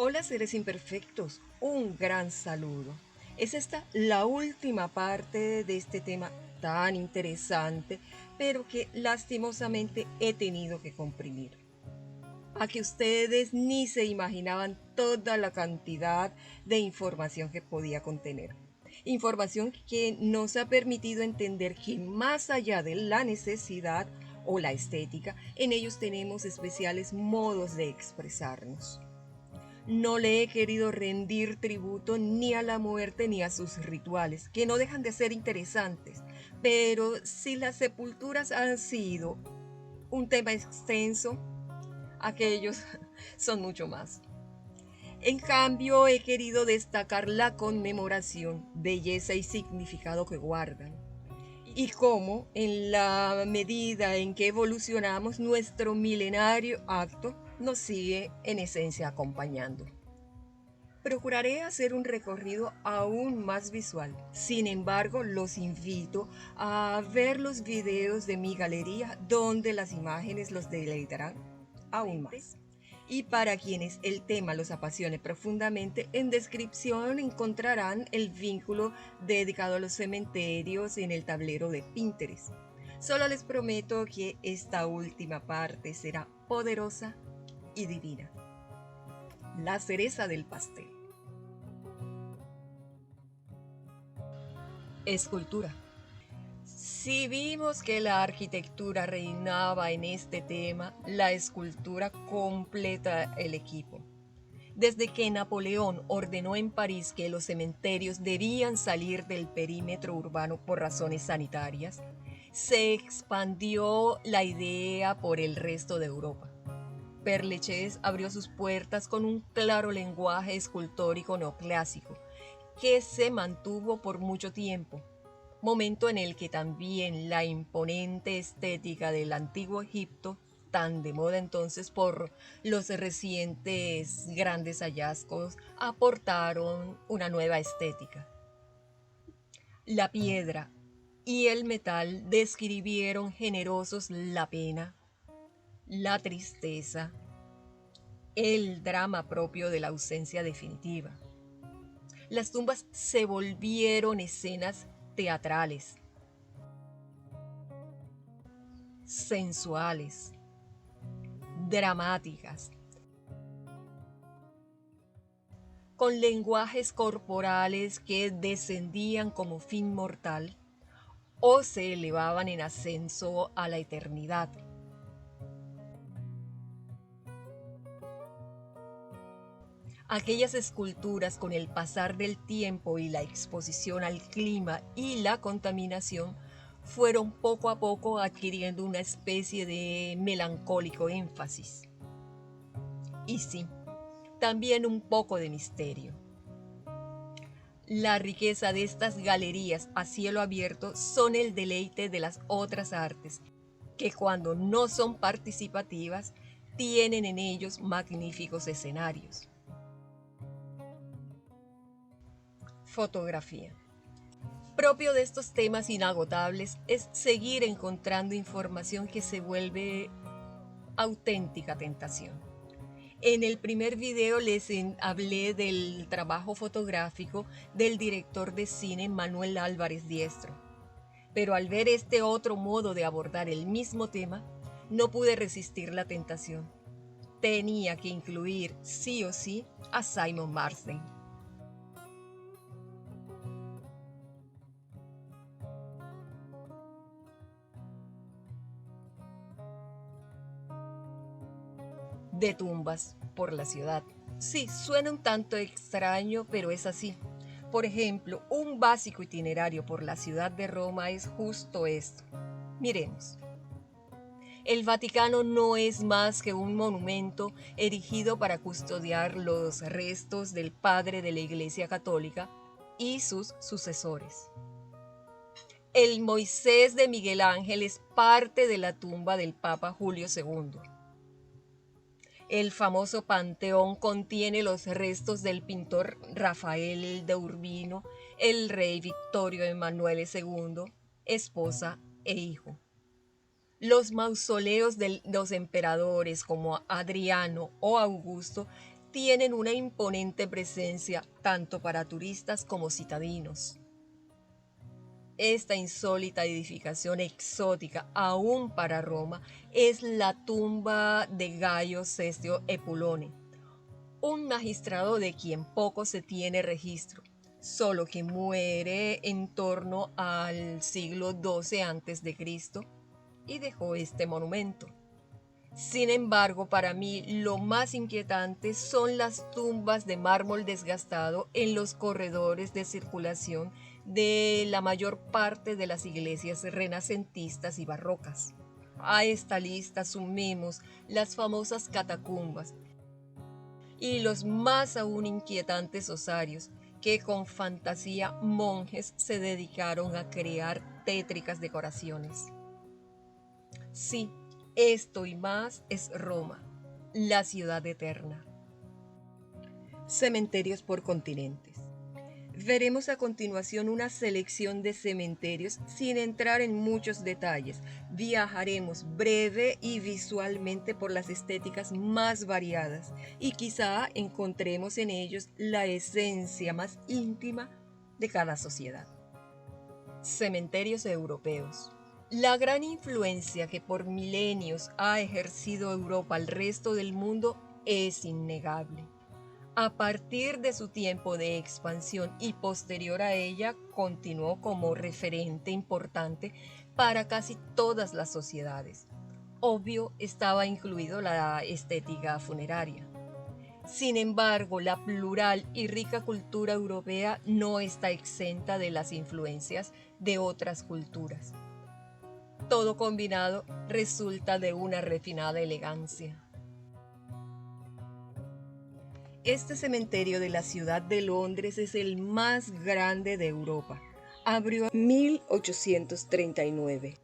Hola seres imperfectos, un gran saludo. Es esta la última parte de este tema tan interesante, pero que lastimosamente he tenido que comprimir. A que ustedes ni se imaginaban toda la cantidad de información que podía contener. Información que nos ha permitido entender que más allá de la necesidad o la estética, en ellos tenemos especiales modos de expresarnos. No le he querido rendir tributo ni a la muerte ni a sus rituales, que no dejan de ser interesantes, pero si las sepulturas han sido un tema extenso, aquellos son mucho más. En cambio, he querido destacar la conmemoración, belleza y significado que guardan, y cómo, en la medida en que evolucionamos, nuestro milenario acto nos sigue en esencia acompañando. Procuraré hacer un recorrido aún más visual. Sin embargo, los invito a ver los videos de mi galería donde las imágenes los deleitarán aún más. Y para quienes el tema los apasione profundamente, en descripción encontrarán el vínculo dedicado a los cementerios en el tablero de Pinterest. Solo les prometo que esta última parte será poderosa y divina. La cereza del pastel. Escultura. Si vimos que la arquitectura reinaba en este tema, la escultura completa el equipo. Desde que Napoleón ordenó en París que los cementerios debían salir del perímetro urbano por razones sanitarias, se expandió la idea por el resto de Europa. Père Lachaise abrió sus puertas con un claro lenguaje escultórico neoclásico que se mantuvo por mucho tiempo, momento en el que también la imponente estética del antiguo Egipto, tan de moda entonces por los recientes grandes hallazgos, aportaron una nueva estética. La piedra y el metal describieron generosos la pena, la tristeza, el drama propio de la ausencia definitiva. Las tumbas se volvieron escenas teatrales, sensuales, dramáticas, con lenguajes corporales que descendían como fin mortal o se elevaban en ascenso a la eternidad. Aquellas esculturas, con el pasar del tiempo y la exposición al clima y la contaminación, fueron poco a poco adquiriendo una especie de melancólico énfasis. Y sí, también un poco de misterio. La riqueza de estas galerías a cielo abierto son el deleite de las otras artes, que cuando no son participativas, tienen en ellos magníficos escenarios. Fotografía. Propio de estos temas inagotables es seguir encontrando información que se vuelve auténtica tentación. En el primer video les hablé del trabajo fotográfico del director de cine Manuel Álvarez Diestro, pero al ver este otro modo de abordar el mismo tema, no pude resistir la tentación. Tenía que incluir sí o sí a Simon Marsden. De tumbas por la ciudad. Sí, suena un tanto extraño, pero es así. Por ejemplo, un básico itinerario por la ciudad de Roma es justo esto. Miremos. El Vaticano no es más que un monumento erigido para custodiar los restos del padre de la Iglesia Católica y sus sucesores. El Moisés de Miguel Ángel es parte de la tumba del Papa Julio II. El famoso Panteón contiene los restos del pintor Rafael de Urbino, el rey Victorio Emanuele II, esposa e hijo. Los mausoleos de los emperadores como Adriano o Augusto tienen una imponente presencia tanto para turistas como citadinos. Esta insólita edificación exótica, aún para Roma, es la tumba de Gayo Cestio Epulone, un magistrado de quien poco se tiene registro, solo que muere en torno al siglo XII a.C. y dejó este monumento. Sin embargo, para mí lo más inquietante son las tumbas de mármol desgastado en los corredores de circulación de la mayor parte de las iglesias renacentistas y barrocas. A esta lista sumemos las famosas catacumbas y los más aún inquietantes osarios que con fantasía monjes se dedicaron a crear tétricas decoraciones. Sí, esto y más es Roma, la ciudad eterna. Cementerios por continentes. Veremos a continuación una selección de cementerios sin entrar en muchos detalles. Viajaremos breve y visualmente por las estéticas más variadas y quizá encontremos en ellos la esencia más íntima de cada sociedad. Cementerios europeos. La gran influencia que por milenios ha ejercido Europa al resto del mundo es innegable. A partir de su tiempo de expansión y posterior a ella, continuó como referente importante para casi todas las sociedades. Obvio, estaba incluido la estética funeraria. Sin embargo, la plural y rica cultura europea no está exenta de las influencias de otras culturas. Todo combinado resulta de una refinada elegancia. Este cementerio de la ciudad de Londres es el más grande de Europa. Abrió en 1839.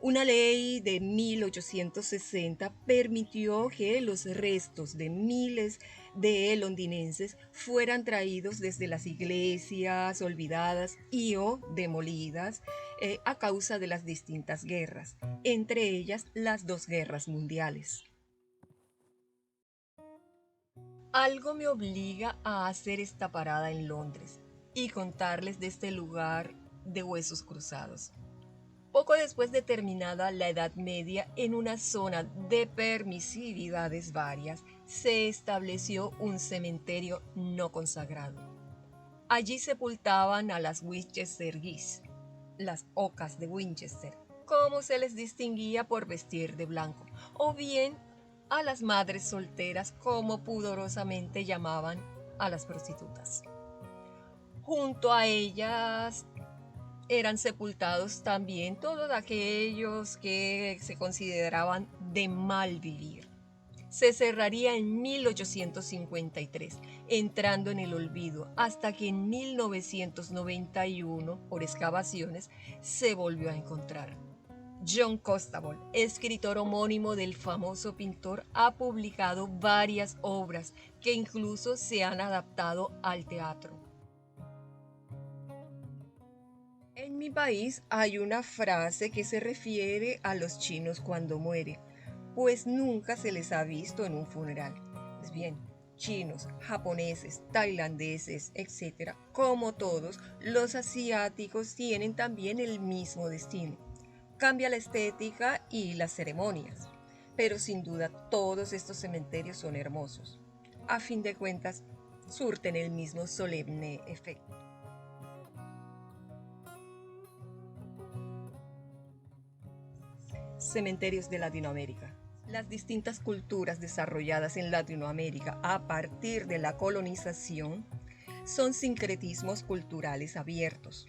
Una ley de 1860 permitió que los restos de miles de londinenses fueran traídos desde las iglesias olvidadas y o demolidas a causa de las distintas guerras, entre ellas las dos guerras mundiales. Algo me obliga a hacer esta parada en Londres y contarles de este lugar de huesos cruzados. Poco después de terminada la Edad Media, en una zona de permisividades varias, se estableció un cementerio no consagrado. Allí sepultaban a las Winchester Geese, las ocas de Winchester, como se les distinguía por vestir de blanco, o bien a las madres solteras, como pudorosamente llamaban a las prostitutas. Junto a ellas eran sepultados también todos aquellos que se consideraban de mal vivir. Se cerraría en 1853, entrando en el olvido, hasta que en 1991, por excavaciones, se volvió a encontrar. John Constable, escritor homónimo del famoso pintor, ha publicado varias obras que incluso se han adaptado al teatro. En mi país hay una frase que se refiere a los chinos cuando mueren, pues nunca se les ha visto en un funeral. Pues bien, chinos, japoneses, tailandeses, etc., como todos, los asiáticos tienen también el mismo destino. Cambia la estética y las ceremonias, pero sin duda todos estos cementerios son hermosos. A fin de cuentas, surten el mismo solemne efecto. Cementerios de Latinoamérica. Las distintas culturas desarrolladas en Latinoamérica a partir de la colonización son sincretismos culturales abiertos.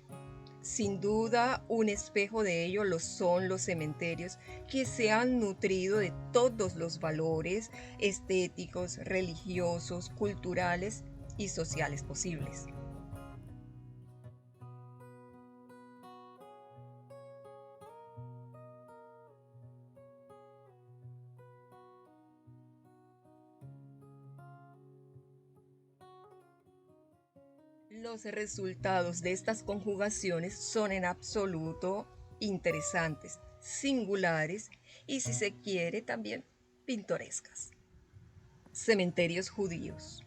Sin duda, un espejo de ello lo son los cementerios que se han nutrido de todos los valores estéticos, religiosos, culturales y sociales posibles. Los resultados de estas conjugaciones son en absoluto interesantes, singulares y, si se quiere, también pintorescas. Cementerios judíos.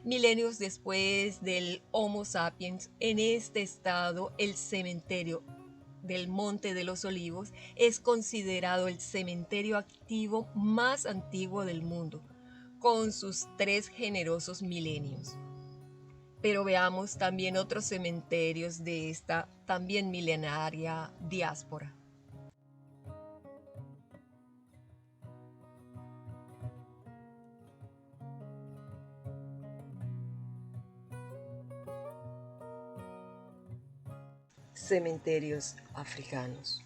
Milenios después del Homo sapiens, en este estado el cementerio del Monte de los Olivos es considerado el cementerio activo más antiguo del mundo, con sus 3 generosos milenios. Pero veamos también otros cementerios de esta también milenaria diáspora. Cementerios africanos.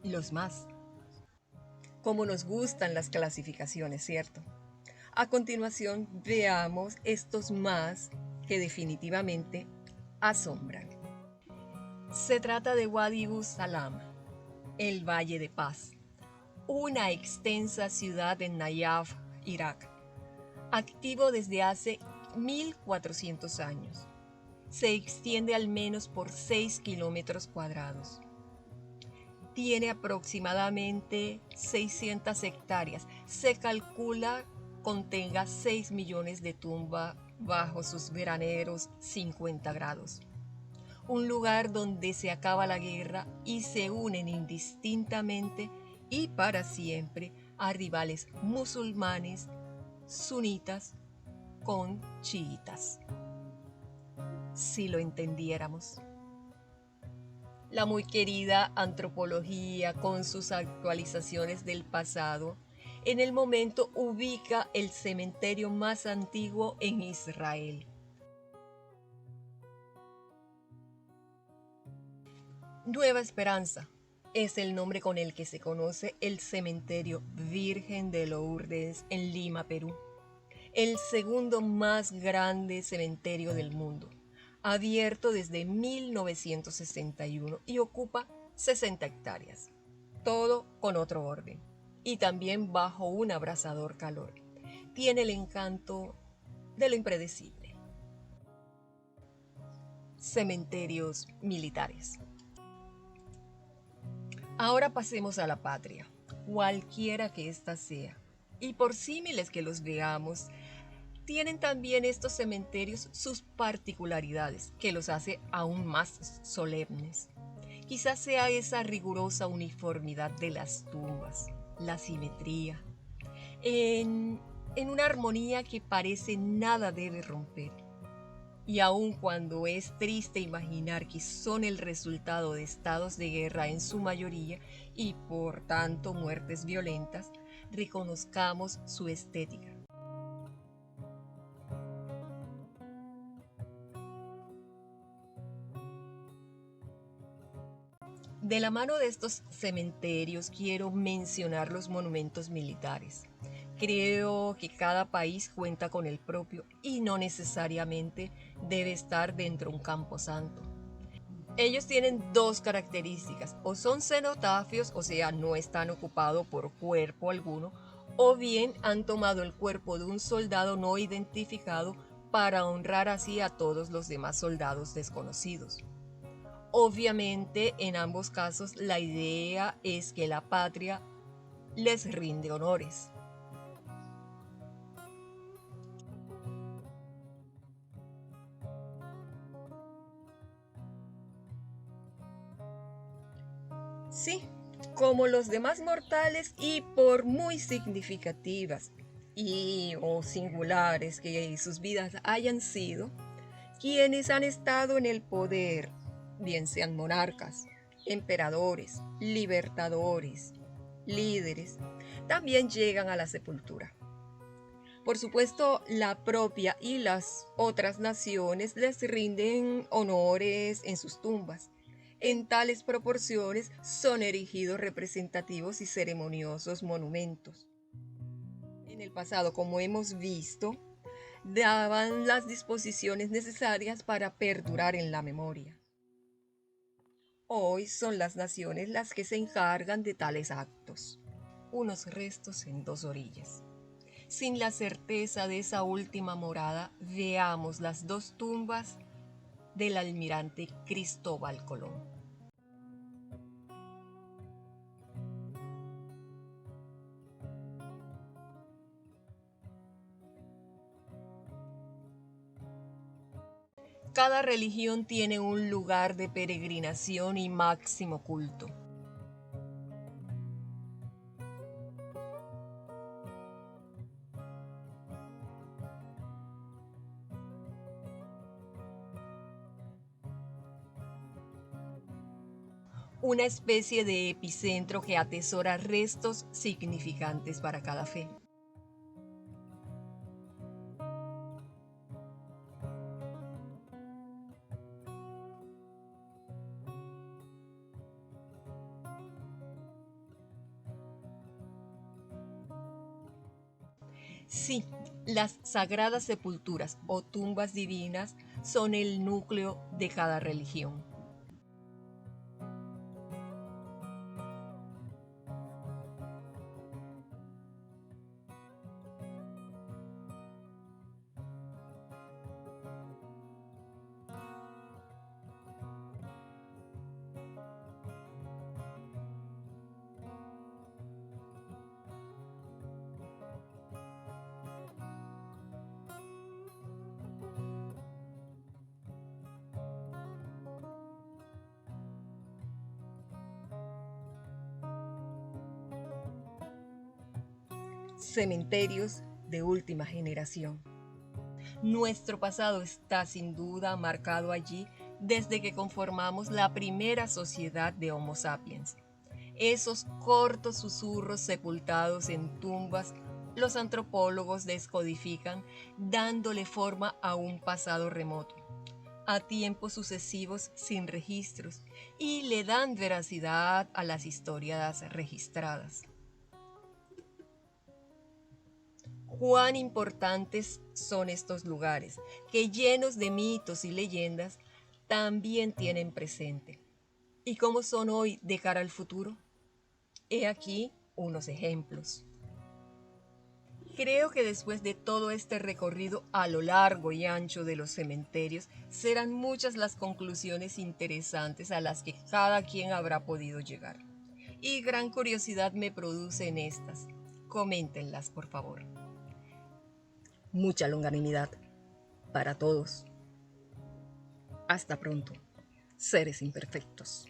Los más. Como nos gustan las clasificaciones, ¿cierto? A continuación, veamos estos más que definitivamente asombran. Se trata de Wadi Salam, el Valle de Paz, una extensa ciudad en Nayaf, Irak, activo desde hace 1400 años. Se extiende al menos por 6 kilómetros cuadrados. Tiene aproximadamente 600 hectáreas. Se calcula contenga 6 millones de tumbas bajo sus veraneros 50 grados. Un lugar donde se acaba la guerra y se unen indistintamente y para siempre a rivales musulmanes, sunitas con chiitas. Si lo entendiéramos. La muy querida antropología, con sus actualizaciones del pasado, en el momento ubica el cementerio más antiguo en Israel. Nueva Esperanza es el nombre con el que se conoce el cementerio Virgen de Lourdes en Lima, Perú, el segundo más grande cementerio del mundo, abierto desde 1961 y ocupa 60 hectáreas, todo con otro orden y también bajo un abrasador calor. Tiene el encanto de lo impredecible. Cementerios militares. Ahora pasemos a la patria, cualquiera que ésta sea, y por símiles que los veamos, tienen también estos cementerios sus particularidades, que los hace aún más solemnes. Quizás sea esa rigurosa uniformidad de las tumbas, la simetría, en una armonía que parece nada debe romper. Y aun cuando es triste imaginar que son el resultado de estados de guerra en su mayoría y por tanto muertes violentas, reconozcamos su estética. De la mano de estos cementerios quiero mencionar los monumentos militares. Creo que cada país cuenta con el propio y no necesariamente debe estar dentro de un camposanto. Ellos tienen 2 características: o son cenotafios, o sea, no están ocupados por cuerpo alguno, o bien han tomado el cuerpo de un soldado no identificado para honrar así a todos los demás soldados desconocidos. Obviamente, en ambos casos, la idea es que la patria les rinde honores. Sí, como los demás mortales y por muy significativas y o singulares que sus vidas hayan sido, quienes han estado en el poder, bien sean monarcas, emperadores, libertadores, líderes, también llegan a la sepultura. Por supuesto, la propia y las otras naciones les rinden honores en sus tumbas. En tales proporciones son erigidos representativos y ceremoniosos monumentos. En el pasado, como hemos visto, daban las disposiciones necesarias para perdurar en la memoria. Hoy son las naciones las que se encargan de tales actos. Unos restos en dos orillas. Sin la certeza de esa última morada, veamos las dos tumbas del almirante Cristóbal Colón. Cada religión tiene un lugar de peregrinación y máximo culto. Una especie de epicentro que atesora restos significantes para cada fe. Sí, las sagradas sepulturas o tumbas divinas son el núcleo de cada religión. Cementerios de última generación. Nuestro pasado está sin duda marcado allí desde que conformamos la primera sociedad de Homo sapiens. Esos cortos susurros sepultados en tumbas, los antropólogos descodifican dándole forma a un pasado remoto, a tiempos sucesivos sin registros, y le dan veracidad a las historias registradas. Cuán importantes son estos lugares, que llenos de mitos y leyendas, también tienen presente. ¿Y cómo son hoy de cara al futuro? He aquí unos ejemplos. Creo que después de todo este recorrido a lo largo y ancho de los cementerios, serán muchas las conclusiones interesantes a las que cada quien habrá podido llegar. Y gran curiosidad me producen estas. Coméntenlas, por favor. Mucha longanimidad para todos. Hasta pronto, seres imperfectos.